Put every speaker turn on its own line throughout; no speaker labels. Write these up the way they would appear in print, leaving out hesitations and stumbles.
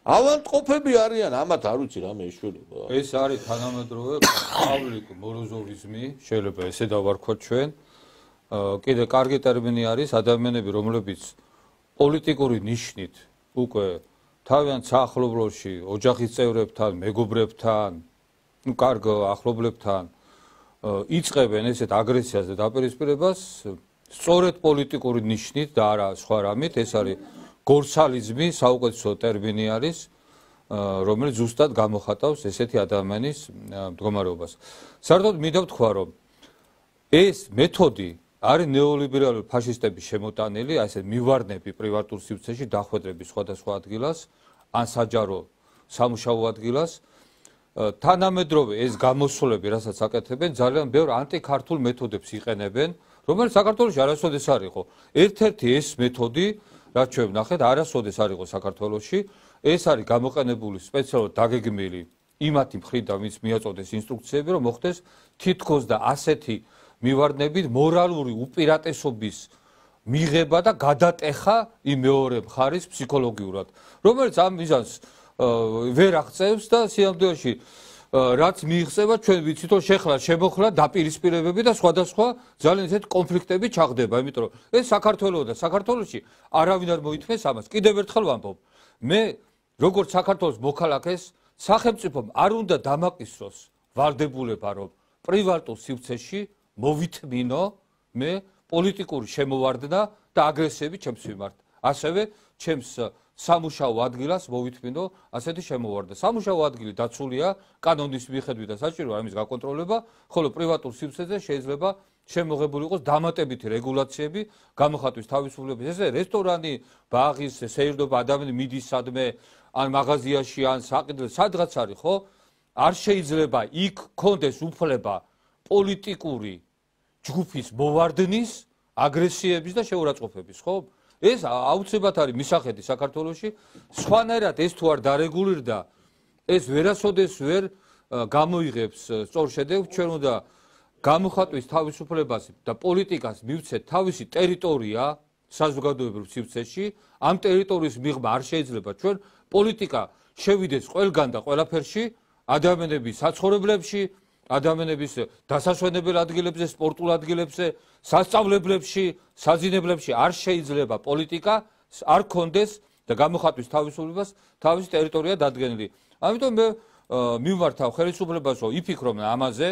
ავანტყოფები არიან, ამათ არ ვიცი რამე ეშველება.
ეს არის თანამედროვე პავლიკ მოროზოვიზმი, შეიძლება ესე დავარქვათ ჩვენ. კიდე კარგი ტერმინი არის ადამიანები, რომლებიც პოლიტიკური ნიშნით უკვე თავიანთ საახლობლოში, ოჯახის წევრებთან, მეგობრებთან, კარგ ახლობლებთან იწყებენ ესეთ აგრესიას და დაპირისპირებას სწორედ პოლიტიკური ნიშნით და არა სხვა რამით, ეს არის გორცალიზმი, საუკეთესო ტერმინი არის, რომელიც ზუსტად გამოხატავს ესეთი ადამიანის მდგომარეობას. საერთოდ მინდა ვთქვა, რომ ეს მეთოდი არის ნეოლიბერალური ფაშისტების შემოტანილი, ასე მივარდნები პრივატურ სივრცეში დახვედრები სხვადასხვა ადგილას, ან საჯარო სამუშაო ადგილას. თანამედროვე ეს გამოსვლები, რასაც აკეთებენ, ძალიან ბევრ ანტიქართულ მეთოდებს იყენებენ, რომელიც საქართველოში არასოდეს არ იყო. ერთ-ერთი ეს მეთოდი, რაც ჩვენ ვნახეთ, არასოდეს არ იყო საქართველოში, ეს არის გამოყენებული სპეციალურად დაგეგმილი იმათი მხრიდან, ვინც მიაწოდეს ინსტრუქციები, რომ მოხდეს თითქოს და ასეთი მივარდნებით მორალური უპირატესობის მიღება და გადატეხა იმ მეორე მხარის ფსიქოლოგიურად, რომელიც ამ მიზანს ვერ აღწევს და სიამოვნებაში რაც მიიღწევა, ჩვენ ვიცით, რომ შეხლა შემოხლა დაპირისპირებები და სხვადასხვა ძალიან ისეთ კონფლიქტები ჩაღდება, იმიტომ რომ ეს საქართველოს და საქართველოში არავინ არ მოითმეს ამას. კიდევ ერთხელ ვამბობ, მე როგორც საქართველოს მოქალაქეს სახელმწიფომ არ უნდა დამაკისროს ვალდებულება, რომ პრივატულ სივრცეში მოვითმინო მე პოლიტიკური შემოვარდნა და აგრესიები ჩემს მიმართ. ასევე ჩემს სამუშაო ადგილას მოვითმინო ასეთი შემოვარდნა. სამუშაო ადგილი დაცულია კანონის მიხედვით და საჭიროა ამის გაკონტროლება, ხოლო პრივატულ სივრცეზე შეიძლება შემოღებული იყოს დამატებითი რეგულაციები, გამოხატვის თავისუფლების. ესე რესტორანი, ბაღის, სეირნობა, ადამიანი მიდის სადმე, ან მაღაზიაში, ან საყიდველზე, სადღაც არის, ხო? არ შეიძლება იქ კონდეს უფლება პოლიტიკური ჯგუფის მოვარდნის, აგრესიების და შეურაცხყოფების, ხო? ეს აუცილებლად არის მისახედი საქართველოში. სხვანაირად ეს თუ არ დარეგულირდა, ეს ვერასოდეს ვერ გამოიღებს სწორ შედეგს. ჩვენ უნდა გამოხატვის თავისუფლებას და პოლიტიკას მივცეთ თავისი ტერიტორია საზოგადოებრივ სივრცეში. ამ ტერიტორიის მიღმა არ შეიძლება ჩვენ პოლიტიკა შევიდეს ყველგან და ყველაფერში, ადამიანების საცხოვრებლებში, ადამიანების დასასვენებელ ადგილებზე, სპორტულ ადგილებზე, სასწავლებლებში, საძინებლებში არ შეიძლება პოლიტიკა არ კონდეს და გამოხატვის თავისუფლებას თავისი ტერიტორია დადგენილი. ამიტომ მე მივმართავ ხელისუფლებას, რომ იფიქრონ ამაზე.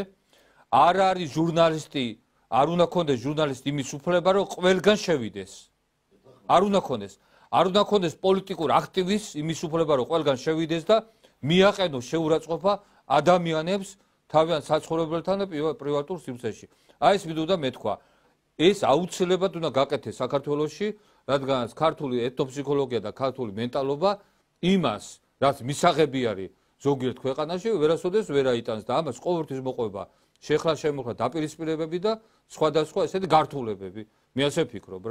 არ არის ჟურნალისტი, არ უნდა კონდეს ჟურნალისტი იმის უფლება, რომ ყველგან შევიდეს. არ უნდა კონდეს. არ უნდა კონდეს პოლიტიკურ აქტივისტს იმის უფლება, რომ ყველგან შევიდეს და მიაყენოს შეურაცხყოფა ადამიანებს თავიანთ საცხოვრებელთან და პრივატურ სივრცეში. აი ეს მინდოდა მეთქვა. ეს აუცილებლად უნდა გაკეთდეს საქართველოში, რადგანაც ქართული ეთნოფსიქოლოგია და ქართული მენტალობა იმას, რაც მისაღები არის ზოგიერთ ქვეყანაში, ვერასოდეს ვერ აიტანს და ამას ყოველთვის მოყვება შეხლა შემოხლა დაპირისპირებები და სხვადასხვა ესეთი გართულებები. მე ასე ვფიქრობ.